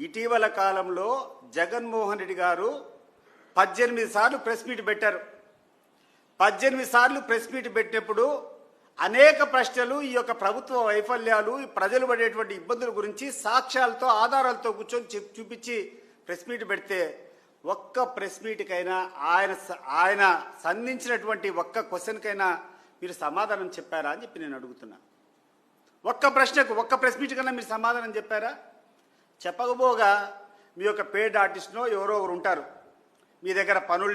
ఇటీవల కాలంలో జగన్మోహన్ రెడ్డి గారు 18 సార్లు ప్రెస్ మీట్ పెట్టారు. 18 సార్లు ప్రెస్ మీట్ పెట్టినప్పుడు అనేక ప్రశ్నలు, ఈ యొక్క ప్రభుత్వ వైఫల్యాలు, ప్రజలు పడేటువంటి ఇబ్బందుల గురించి సాక్ష్యాలతో, ఆధారాలతో కూర్చొని చూపించి ప్రెస్ మీట్ పెడితే ఒక్క ప్రెస్ మీట్కైనా ఆయన సంధించినటువంటి ఒక్క క్వశ్చన్కైనా మీరు సమాధానం చెప్పారా అని చెప్పి నేను అడుగుతున్నా. ఒక్క ప్రశ్నకు ఒక్క ప్రెస్ మీట్ కన్నా మీరు సమాధానం చెప్పారా? చెప్పకపోగా మీ యొక్క పేడ్ ఆర్టిస్ట్నో ఎవరో ఒకరు ఉంటారు, మీ దగ్గర పనులు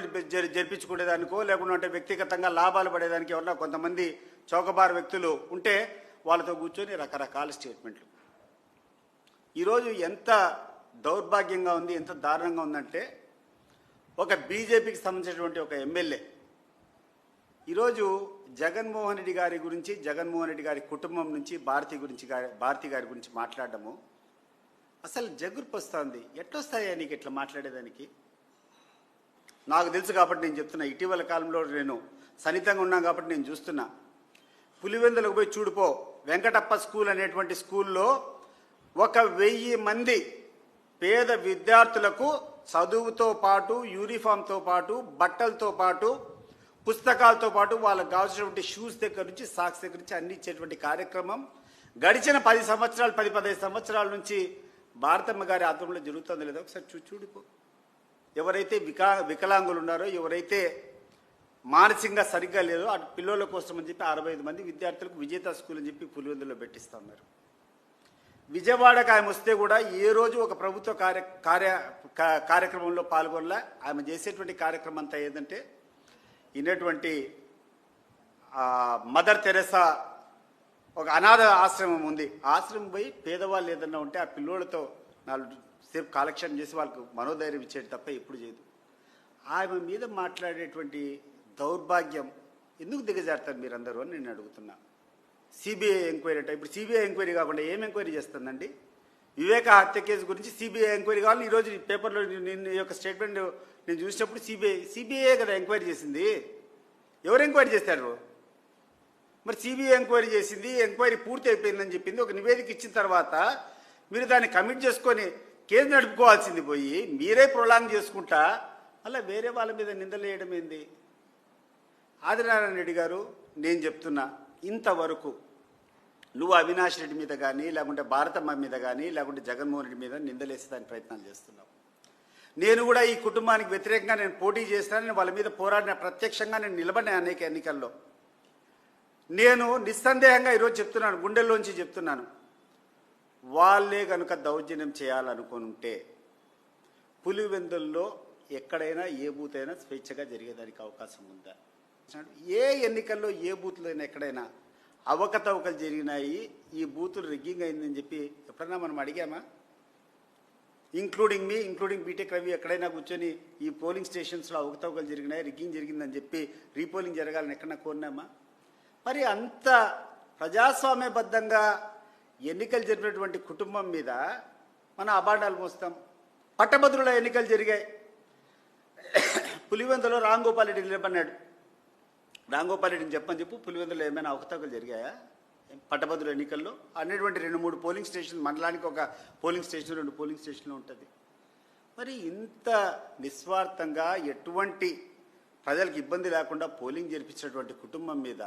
జరిపించుకునేదానికో లేకుంటే వ్యక్తిగతంగా లాభాలు పడేదానికి ఎవరన్నా కొంతమంది చౌకబారు వ్యక్తులు ఉంటే వాళ్ళతో కూర్చొని రకరకాల స్టేట్మెంట్లు. ఈరోజు ఎంత దౌర్భాగ్యంగా ఉంది, ఎంత దారుణంగా ఉందంటే ఒక బీజేపీకి సంబంధించినటువంటి ఒక ఎమ్మెల్యే ఈరోజు జగన్మోహన్ రెడ్డి గారి గురించి, జగన్మోహన్ రెడ్డి గారి కుటుంబం నుంచి భారతి గారి గురించి మాట్లాడడము అసలు జగుర్పు వస్తుంది. ఎట్లొస్తాయా నీకు ఇట్లా మాట్లాడేదానికి? నాకు తెలుసు కాబట్టి నేను చెప్తున్నా. ఇటీవల కాలంలో నేను సన్నిహితంగా ఉన్నాను కాబట్టి నేను చూస్తున్నా. పులివెందులకు పోయి చూడిపో, వెంకటప్ప స్కూల్ అనేటువంటి స్కూల్లో 1000 మంది పేద విద్యార్థులకు చదువుతో పాటు, యూనిఫామ్తో పాటు, బట్టలతో పాటు, పుస్తకాలతో పాటు వాళ్ళకు కావాల్సినటువంటి షూస్ దగ్గర నుంచి, సాక్స్ దగ్గర నుంచి అన్ని ఇచ్చేటువంటి కార్యక్రమం గడిచిన 10-15 సంవత్సరాల నుంచి భారతమ్మ గారి ఆధ్వర్యంలో జరుగుతుందో లేదో ఒకసారి చూడిపో. ఎవరైతే వికలాంగులు ఉన్నారో, ఎవరైతే మానసికంగా సరిగ్గా లేదో అటు పిల్లల కోసం అని చెప్పి 65 మంది విద్యార్థులకు విజేత స్కూల్ అని చెప్పి పులివెందులో పెట్టిస్తూ ఉన్నారు. విజయవాడకు ఆమె వస్తే కూడా ఏ రోజు ఒక ప్రభుత్వ కార్యక్రమంలో పాల్గొనలే. ఆమె చేసేటువంటి కార్యక్రమం అంతా ఏంటంటే ఇన్నటువంటి మదర్ తెరెసా ఒక అనాథ ఆశ్రమం ఉంది, ఆశ్రమం పోయి పేదవాళ్ళు ఏదన్నా ఉంటే ఆ పిల్లోళ్ళతో 4 సేపు కాలక్షేపం చేసి వాళ్ళకు మనోధైర్యం ఇచ్చేది తప్ప ఎప్పుడు చేయదు. ఆమె మీద మాట్లాడేటువంటి దౌర్భాగ్యం ఎందుకు దిగజారుతారు మీరందరూ అని నేను అడుగుతున్నా. సిబిఐ ఎంక్వైరీ అంటే ఇప్పుడు సిబిఐ ఎంక్వైరీ కాకుండా ఏం ఎంక్వైరీ చేస్తుందండి? వివేక హత్య కేసు గురించి సిబిఐ ఎంక్వైరీ కావాలని ఈరోజు పేపర్లో నేను యొక్క స్టేట్మెంట్ నేను చూసినప్పుడు సిబిఐ కదా ఎంక్వైరీ చేసింది. ఎవరు ఎంక్వైరీ చేస్తారు? మరి సిబిఐ ఎంక్వైరీ చేసింది, ఎంక్వైరీ పూర్తి అయిపోయిందని చెప్పింది, ఒక నివేదిక ఇచ్చిన తర్వాత మీరు దాన్ని కమిట్ చేసుకొని కేసు నడుపుకోవాల్సింది పోయి మీరే ప్రొలాంగ్ చేసుకుంటా అలా వేరే వాళ్ళ మీద నిందలేయడం ఏంది? ఆదినారాయణ రెడ్డి గారు, నేను చెప్తున్నా, ఇంతవరకు నువ్వు అవినాష్ రెడ్డి మీద కానీ, లేకుంటే భారతమ్మ మీద కానీ, లేకుంటే జగన్మోహన్ రెడ్డి మీద నిందలేసేదానికి ప్రయత్నాలు చేస్తున్నావు. నేను కూడా ఈ కుటుంబానికి వ్యతిరేకంగా నేను పోటీ చేస్తానని వాళ్ళ మీద పోరాడిన, ప్రత్యక్షంగా నేను నిలబడిన అనేక ఎన్నికల్లో. నేను నిస్సందేహంగా ఈరోజు చెప్తున్నాను, గుండెల్లోంచి చెప్తున్నాను, వాళ్ళే కనుక దౌర్జన్యం చేయాలనుకుంటే పులివెందుల్లో ఎక్కడైనా ఏ బూత్ అయినా స్వేచ్ఛగా జరిగేదానికి అవకాశం ఉందా? ఏ ఎన్నికల్లో ఏ బూత్లో అయినా ఎక్కడైనా అవకతవకలు జరిగినాయి, ఈ బూతులు రిగ్గింగ్ అయిందని చెప్పి ఎప్పుడైనా మనం అడిగామా? ఇంక్లూడింగ్ బీటెక్ రవి ఎక్కడైనా కూర్చొని ఈ పోలింగ్ స్టేషన్స్లో అవకతవకలు జరిగినాయి, రిగ్గింగ్ జరిగిందని చెప్పి రీపోలింగ్ జరగాలని ఎక్కడన్నా కోరినామా? మరి అంత ప్రజాస్వామ్యబద్ధంగా ఎన్నికలు జరిపినటువంటి కుటుంబం మీద మనం అబాండాలు మోస్తాం. పట్టభద్రుల ఎన్నికలు జరిగాయి. పులివెందులో రాంగోపాల్ రెడ్డి నిలబడినాడు. రాంగోపాల్ రెడ్డిని చెప్పని చెప్పు, పులివెందులో ఏమైనా అవకతవకలు జరిగాయా పట్టభద్రుల ఎన్నికల్లో? అనేటువంటి 2-3 పోలింగ్ స్టేషన్, మండలానికి ఒక పోలింగ్ స్టేషన్, 2 పోలింగ్ స్టేషన్లు ఉంటుంది. మరి ఇంత నిస్వార్థంగా ఎటువంటి ప్రజలకు ఇబ్బంది లేకుండా పోలింగ్ జరిపించినటువంటి కుటుంబం మీద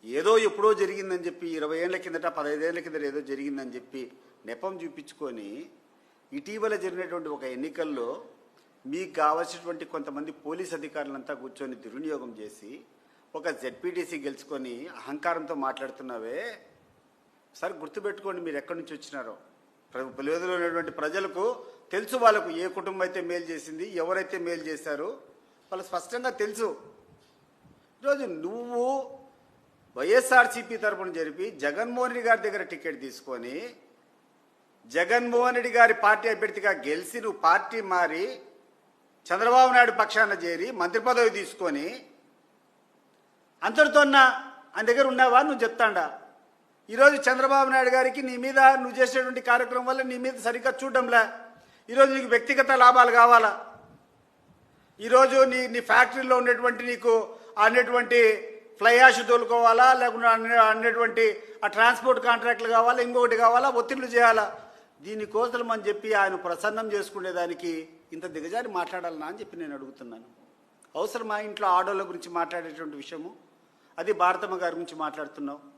ఏదో ఎప్పుడో జరిగిందని చెప్పి 20 ఏళ్ల కిందట 15 ఏళ్ల కిందట ఏదో జరిగిందని చెప్పి నెపం చూపించుకొని ఇటీవల జరిగినటువంటి ఒక ఎన్నికల్లో మీకు కావాల్సినటువంటి కొంతమంది పోలీస్ అధికారులంతా కూర్చొని దుర్వినియోగం చేసి ఒక జెడ్పీటీసీ గెలుచుకొని అహంకారంతో మాట్లాడుతున్నావే. సరే గుర్తుపెట్టుకోండి మీరు ఎక్కడి నుంచి వచ్చినారో. పులివెందులో ఉన్నటువంటి ప్రజలకు తెలుసు, వాళ్ళకు ఏ కుటుంబం అయితే మేలు చేసింది, ఎవరైతే మేలు చేశారో వాళ్ళు స్పష్టంగా తెలుసు. ఈరోజు నువ్వు వైఎస్ఆర్సీపీ తరఫున జరిపి జగన్మోహన్ రెడ్డి గారి దగ్గర టికెట్ తీసుకొని జగన్మోహన్ రెడ్డి గారి పార్టీ అభ్యర్థిగా గెలిచి నువ్వు పార్టీ మారి చంద్రబాబు నాయుడు పక్షాన చేరి మంత్రి పదవి తీసుకొని అంతటితోన్నా ఆయన దగ్గర ఉన్నావా? నువ్వు చెప్తాండా? ఈరోజు చంద్రబాబు నాయుడు గారికి నీ మీద నువ్వు చేసేటువంటి కార్యక్రమం వల్ల నీ మీద సరిగ్గా చూడడంలే. ఈరోజు నీకు వ్యక్తిగత లాభాలు కావాలా? ఈరోజు నీ ఫ్యాక్టరీలో ఉండేటువంటి నీకు అనేటువంటి ఫ్లై యాష్ తోలుకోవాలా, లేకుంటే అనేటువంటి ఆ ట్రాన్స్పోర్ట్ కాంట్రాక్ట్లు కావాలా, ఇంకొకటి కావాలా, ఒత్తిళ్లు చేయాలా? దీనికోసం అని చెప్పి ఆయన ప్రసన్నం చేసుకునేదానికి ఇంత దిగజారి మాట్లాడాలనా అని చెప్పి నేను అడుగుతున్నాను. అవసరమా ఇంట్లో ఆడోళ్ళ గురించి మాట్లాడేటువంటి విషయము? అది భారతమ్మ గారి గురించి మాట్లాడుతున్నావు.